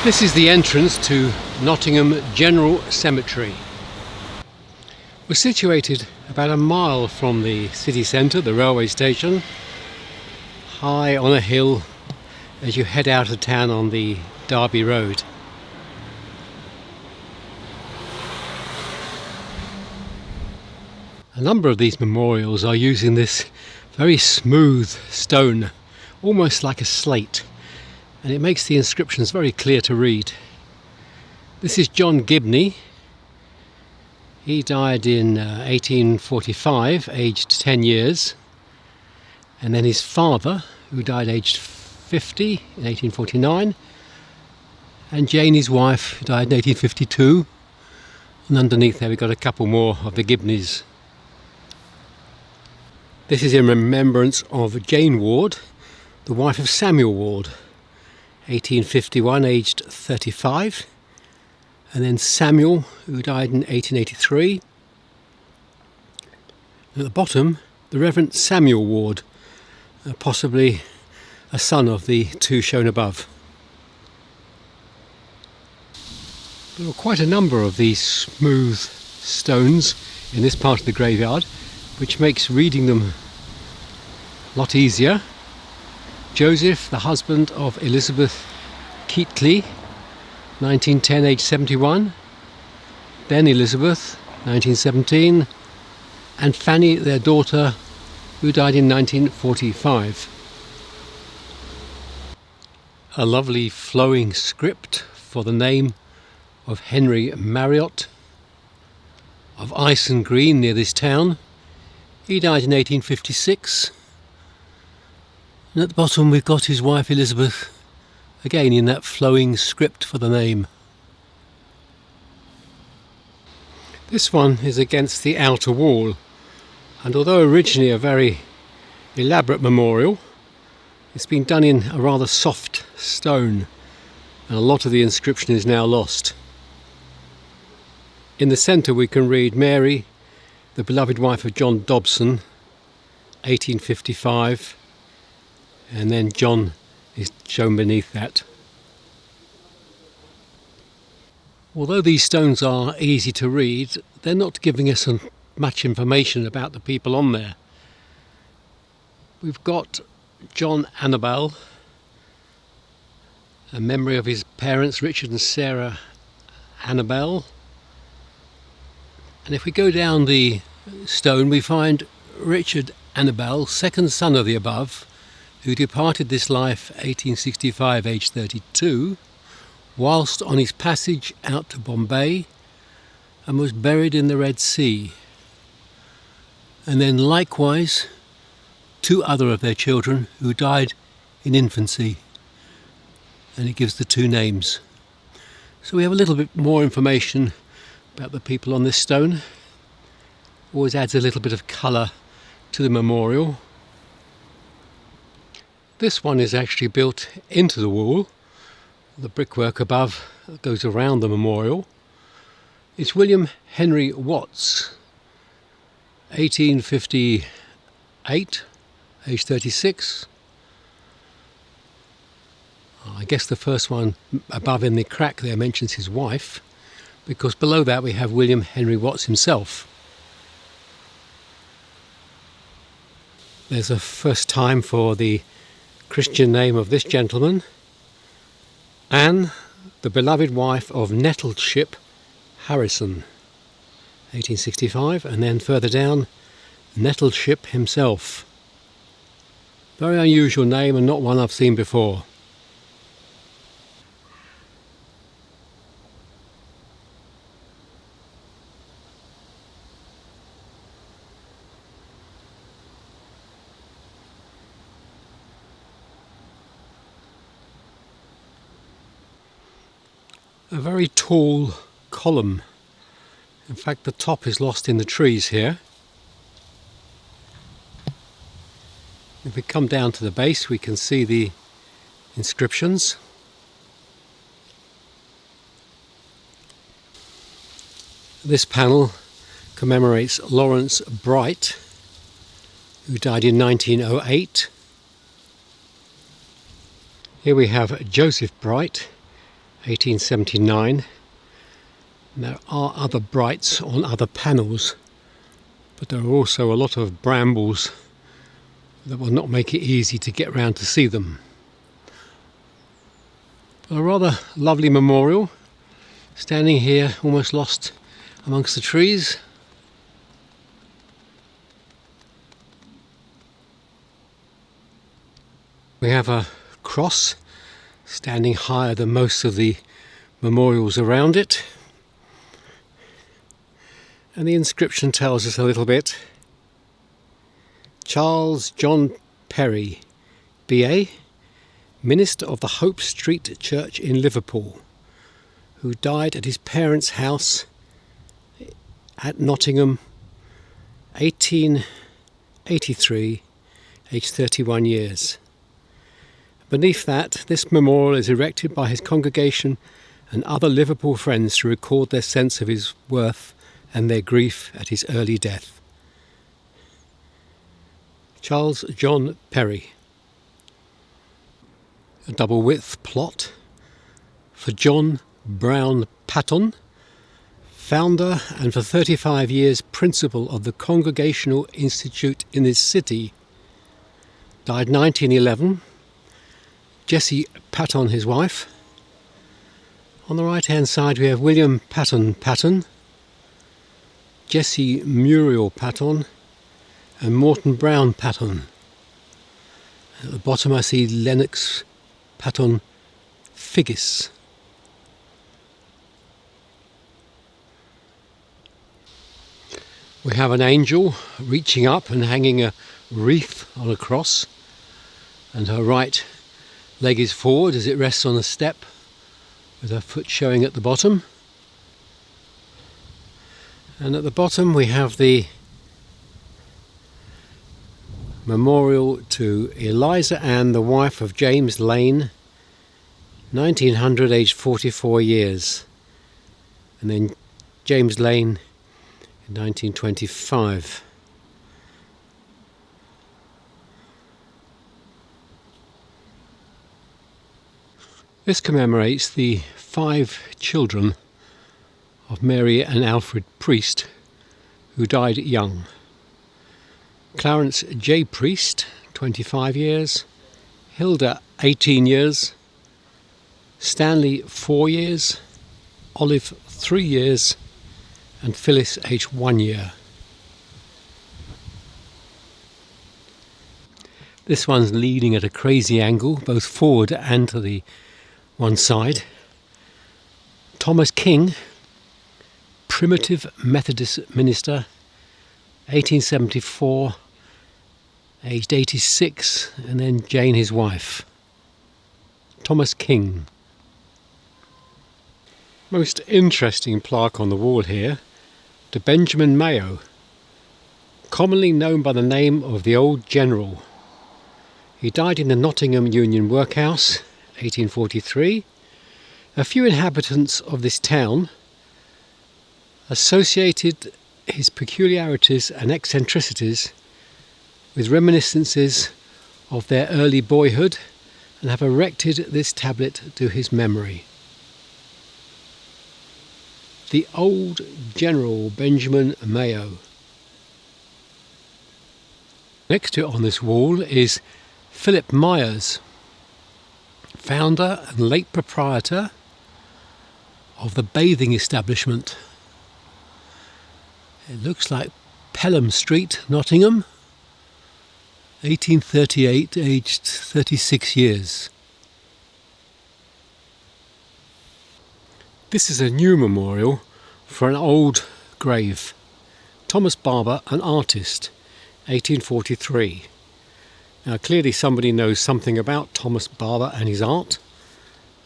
This is the entrance to Nottingham General Cemetery. We're situated about a mile from the city centre, the railway station, high on a hill as you head out of town on the Derby Road. A number of these memorials are using this very smooth stone, almost like a slate, and it makes the inscriptions very clear to read. This is John Gibney. He died in 1845, aged 10 years. And then his father, who died aged 50 in 1849. And Jane, his wife, who died in 1852. And underneath there we've got a couple more of the Gibneys. This is in remembrance of Jane Ward, the wife of Samuel Ward, 1851, aged 35. And then Samuel, who died in 1883. At the bottom, the Reverend Samuel Ward, possibly a son of the two shown above. There are quite a number of these smooth stones in this part of the graveyard, which makes reading them a lot easier. Joseph, the husband of Elizabeth Keatley, 1910, age 71. Then Elizabeth, 1917. And Fanny, their daughter, who died in 1945. A lovely flowing script for the name of Henry Marriott of Ison Green, near this town. He died in 1856. And at the bottom we've got his wife Elizabeth, again in that flowing script for the name. This one is against the outer wall, and although originally a very elaborate memorial, it's been done in a rather soft stone, and a lot of the inscription is now lost. In the centre we can read Mary, the beloved wife of John Dobson, 1855, and then John is shown beneath that. Although these stones are easy to read, they're not giving us much information about the people on there. We've got John Annabel, a memory of his parents Richard and Sarah Annabel. And if we go down the stone we find Richard Annabel, second son of the above, who departed this life 1865, aged 32, whilst on his passage out to Bombay, and was buried in the Red Sea. And then likewise two other of their children who died in infancy, and it gives the two names. So we have a little bit more information about the people on this stone. Always adds a little bit of colour to the memorial. This one is actually built into the wall. The brickwork above goes around the memorial. It's William Henry Watts, 1858, age 36. I guess the first one above in the crack there mentions his wife, because below that we have William Henry Watts himself. There's a first time for the Christian name of this gentleman, Anne, the beloved wife of Nettleship Harrison, 1865, and then further down, Nettleship himself. Very unusual name and not one I've seen before. A very tall column. In fact, the top is lost in the trees here. If we come down to the base, we can see the inscriptions. This panel commemorates Lawrence Bright, who died in 1908. Here we have Joseph Bright, 1879. And there are other brights on other panels, but there are also a lot of brambles that will not make it easy to get round to see them. But a rather lovely memorial, standing here almost lost amongst the trees. We have a cross standing higher than most of the memorials around it, and the inscription tells us a little bit. Charles John Perry, B.A., Minister of the Hope Street Church in Liverpool, who died at his parents' house at Nottingham, 1883, aged 31 years. Beneath that, this memorial is erected by his congregation and other Liverpool friends to record their sense of his worth and their grief at his early death. Charles John Perry. A double width plot for John Brown Patton, founder and for 35 years principal of the Congregational Institute in this city. Died 1911. Jessie Patton, his wife. On the right hand side we have William Patton, Jessie Muriel Patton and Morton Brown Patton. At the bottom I see Lennox Patton Figgis. We have an angel reaching up and hanging a wreath on a cross, and her right leg is forward as it rests on a step with her foot showing at the bottom. And at the bottom we have the memorial to Eliza Ann, the wife of James Lane, 1900, aged 44 years. And then James Lane in 1925. This commemorates the 5 children of Mary and Alfred Priest, who died young. Clarence J. Priest, 25 years, Hilda, 18 years, Stanley, 4 years, Olive, 3 years, and Phyllis, aged 1 year. This one's leaning at a crazy angle, both forward and to the one side. Thomas King, Primitive Methodist minister, 1874, aged 86, and then Jane, his wife. Thomas King. Most interesting plaque on the wall here, to Benjamin Mayo, commonly known by the name of the Old General. He died in the Nottingham Union Workhouse, 1843. A few inhabitants of this town associated his peculiarities and eccentricities with reminiscences of their early boyhood and have erected this tablet to his memory. The Old General Benjamin Mayo. Next to it on this wall is Philip Myers, founder and late proprietor of the bathing establishment. It looks like Pelham Street, Nottingham, 1838, aged 36 years. This is a new memorial for an old grave. Thomas Barber, an artist, 1843. Now clearly somebody knows something about Thomas Barber and his art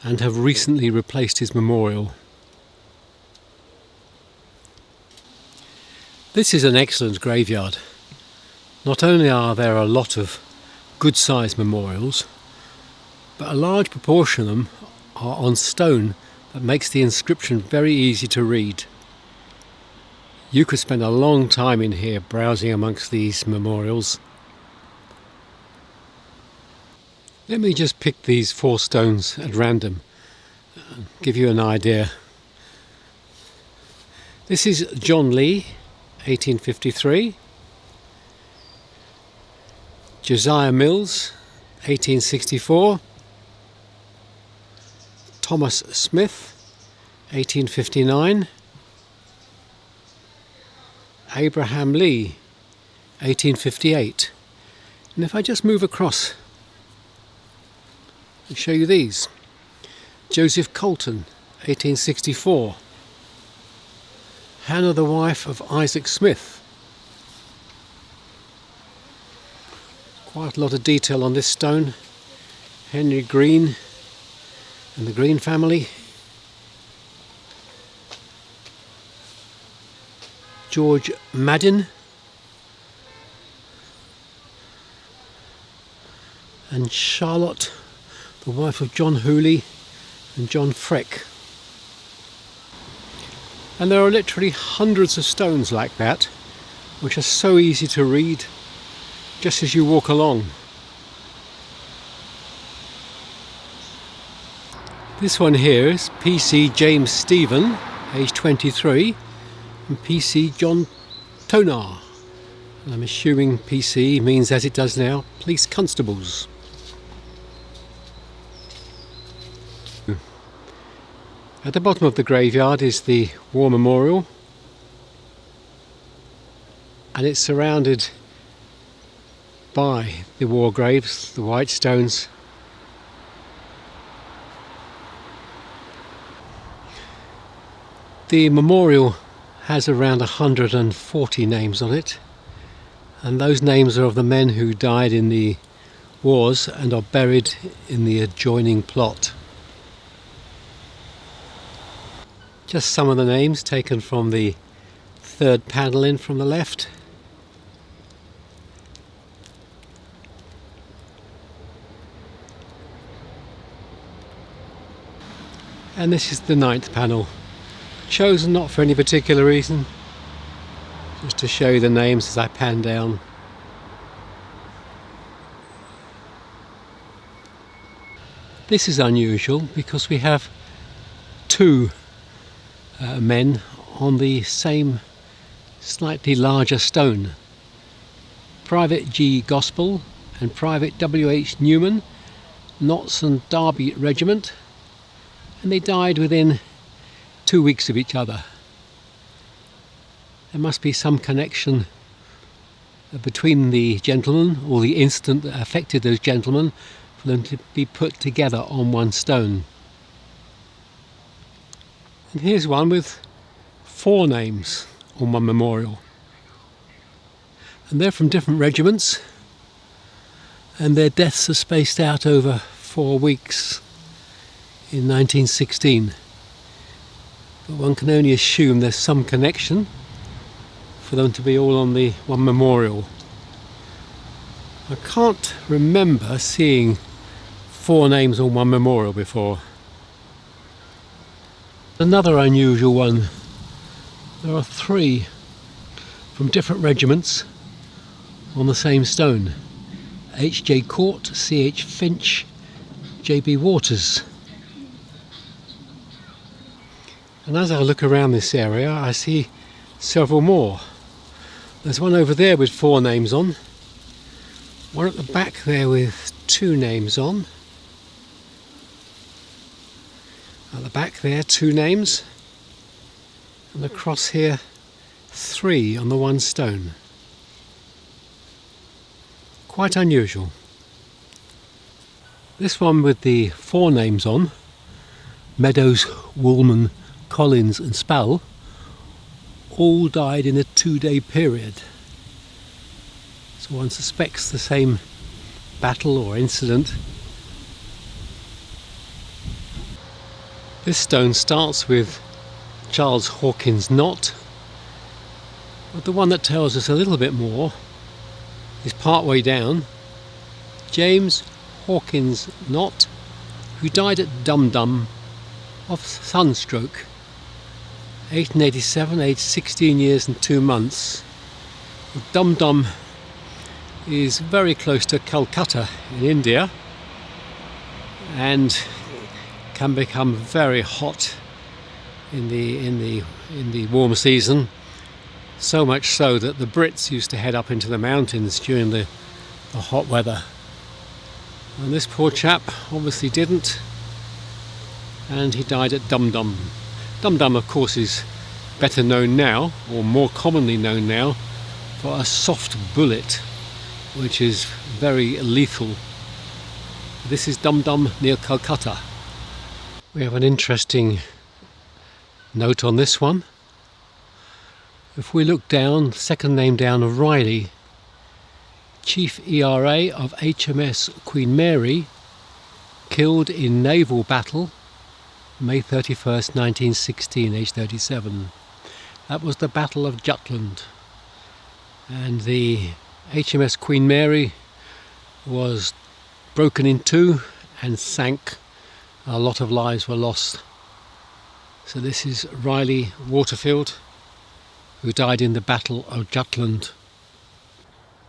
and have recently replaced his memorial. This is an excellent graveyard. Not only are there a lot of good-sized memorials, but a large proportion of them are on stone that makes the inscription very easy to read. You could spend a long time in here browsing amongst these memorials. Let me just pick these 4 stones at random give you an idea. This is John Lee, 1853. Josiah Mills, 1864. Thomas Smith, 1859. Abraham Lee, 1858. And if I just move across and show you these. Joseph Colton, 1864. Hannah, the wife of Isaac Smith. Quite a lot of detail on this stone. Henry Green and the Green family. George Madden and Charlotte, the wife of John Hooley and John Freck. And there are literally hundreds of stones like that, which are so easy to read just as you walk along. This one here is PC James Stephen, age 23, and PC John Tonar. And I'm assuming PC means, as it does now, police constables. At the bottom of the graveyard is the war memorial, and it's surrounded by the war graves, the white stones. The memorial has around 140 names on it, and those names are of the men who died in the wars and are buried in the adjoining plot. Just some of the names taken from the third panel in from the left. And this is the 9th panel, chosen not for any particular reason, just to show you the names as I pan down. This is unusual because we have two men on the same slightly larger stone. Private G. Gospel and Private W.H. Newman, Notts and Derby Regiment, and they died within 2 weeks of each other. There must be some connection between the gentlemen, or the incident that affected those gentlemen, for them to be put together on one stone. And here's one with 4 names on one memorial. And they're from different regiments, and their deaths are spaced out over 4 weeks in 1916. But one can only assume there's some connection for them to be all on the one memorial. I can't remember seeing 4 names on one memorial before. Another unusual one. There are 3 from different regiments on the same stone. H.J. Court, C.H. Finch, J.B. Waters. And as I look around this area, I see several more. There's one over there with 4 names on. One at the back there with 2 names on. At the back there, 2 names. And across here, 3 on the one stone. Quite unusual. This one with the 4 names on, Meadows, Woolman, Collins and Spall, all died in a 2-day period. So one suspects the same battle or incident. This stone starts with Charles Hawkins Knott, but the one that tells us a little bit more is part way down. James Hawkins Knott, who died at Dum Dum of sunstroke, 1887, aged 16 years and 2 months. Dum Dum is very close to Calcutta in India, and can become very hot in the warm season. So much so that the Brits used to head up into the mountains during the hot weather. And this poor chap obviously didn't, and he died at Dum Dum. Dum Dum, of course, is better known now, or more commonly known now, for a soft bullet, which is very lethal. This is Dum Dum near Calcutta. We have an interesting note on this one. If we look down, second name down of Riley, Chief ERA of HMS Queen Mary, killed in naval battle, May 31st, 1916, age 37. That was the Battle of Jutland. And the HMS Queen Mary was broken in two and sank. A lot of lives were lost. So this is Riley Waterfield, who died in the Battle of Jutland.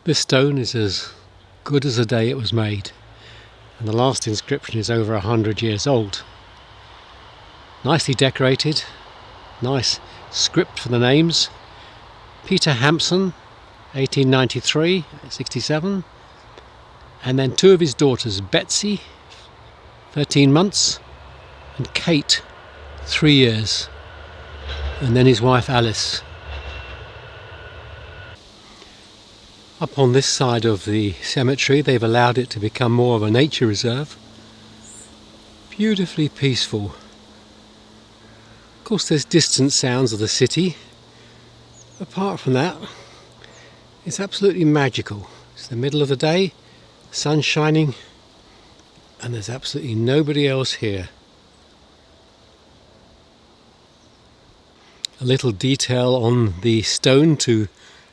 This stone is as good as the day it was made, and the last inscription is over 100 years old. Nicely decorated, nice script for the names. Peter Hampson, 1893, 67, and then two of his daughters, Betsy, 13 months, and Kate, 3 years, and then his wife Alice. Up on this side of the cemetery, they've allowed it to become more of a nature reserve. Beautifully peaceful. Of course, there's distant sounds of the city. Apart from that, it's absolutely magical. It's the middle of the day, sun shining, and there's absolutely nobody else here. A little detail on the stone to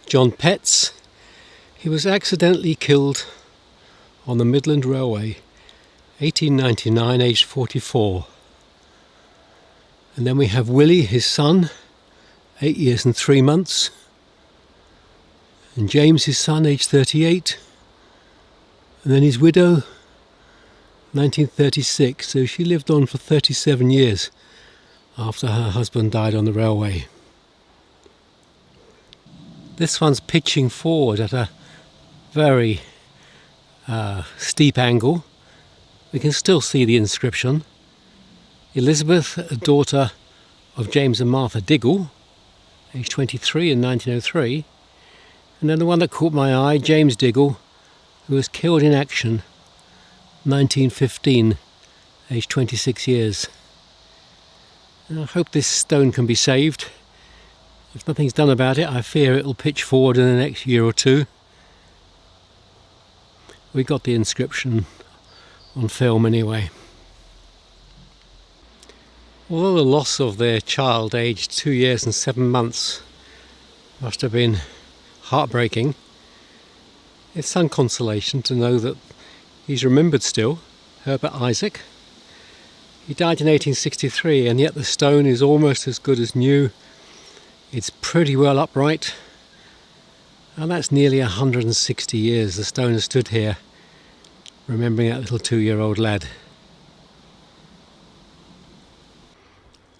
John Petts. He was accidentally killed on the Midland Railway, 1899, aged 44. And then we have Willie, his son, 8 years and 3 months. And James, his son, aged 38. And then his widow, 1936. So she lived on for 37 years after her husband died on the railway. This one's pitching forward at a very steep angle. We can still see the inscription. Elizabeth, a daughter of James and Martha Diggle, aged 23 in 1903. And then the one that caught my eye, James Diggle, who was killed in action 1915, aged 26 years. And I hope this stone can be saved. If nothing's done about it, I fear it'll pitch forward in the next year or two. We got the inscription on film anyway. Although the loss of their child aged 2 years and 7 months must have been heartbreaking, it's some consolation to know that he's remembered still, Herbert Isaac. He died in 1863, and yet the stone is almost as good as new. It's pretty well upright, and that's nearly 160 years the stone has stood here, remembering that little 2-year-old lad.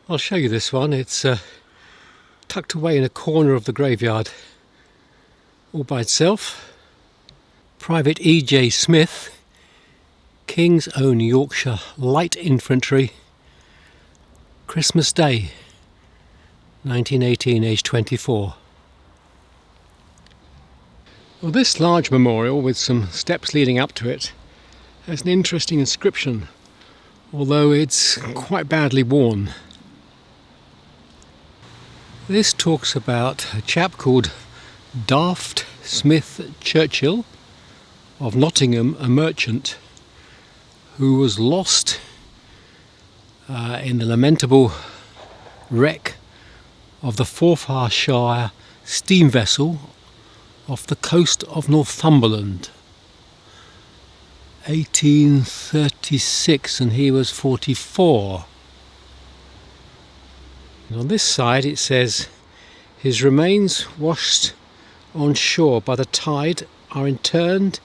I'll show you this one. It's tucked away in a corner of the graveyard, all by itself. Private E.J. Smith, King's Own Yorkshire Light Infantry, Christmas Day, 1918, aged 24. Well, this large memorial with some steps leading up to it has an interesting inscription, although it's quite badly worn. This talks about a chap called Daft Smith Churchill of Nottingham, a merchant, who was lost in the lamentable wreck of the Forfarshire steam vessel off the coast of Northumberland, 1836, and he was 44. And on this side it says, his remains washed on shore by the tide are interned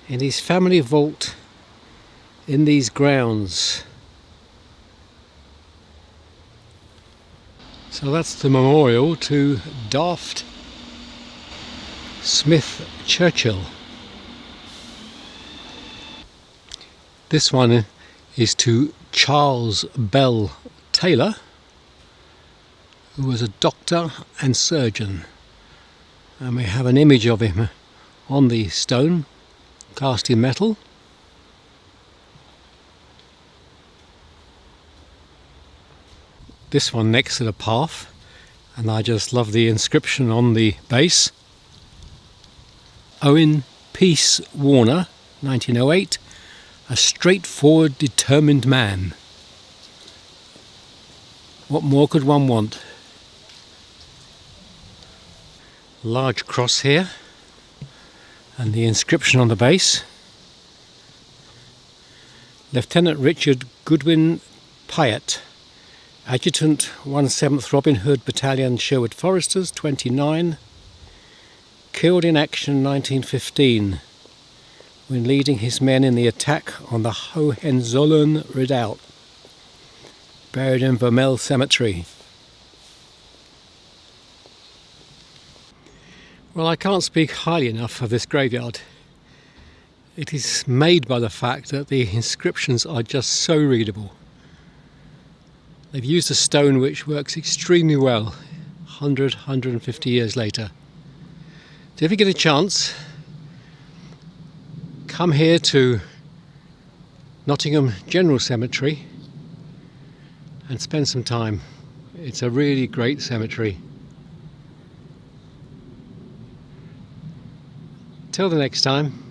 in his family vault in these grounds. So that's the memorial to Daft Smith Churchill. This one is to Charles Bell Taylor, who was a doctor and surgeon, and we have an image of him on the stone cast in metal. This one next to the path, and I just love the inscription on the base. Owen Peace Warner, 1908, a straightforward, determined man. What more could one want? Large cross here, and the inscription on the base. Lieutenant Richard Goodwin Pyatt, Adjutant 1/7th Robin Hood Battalion, Sherwood Foresters, 29, killed in action 1915 when leading his men in the attack on the Hohenzollern redoubt, buried in Vermel Cemetery. Well, I can't speak highly enough of this graveyard. It is made by the fact that the inscriptions are just so readable. They've used a stone which works extremely well 150 years later. So if you get a chance, come here to Nottingham General Cemetery and spend some time. It's a really great cemetery. Till the next time.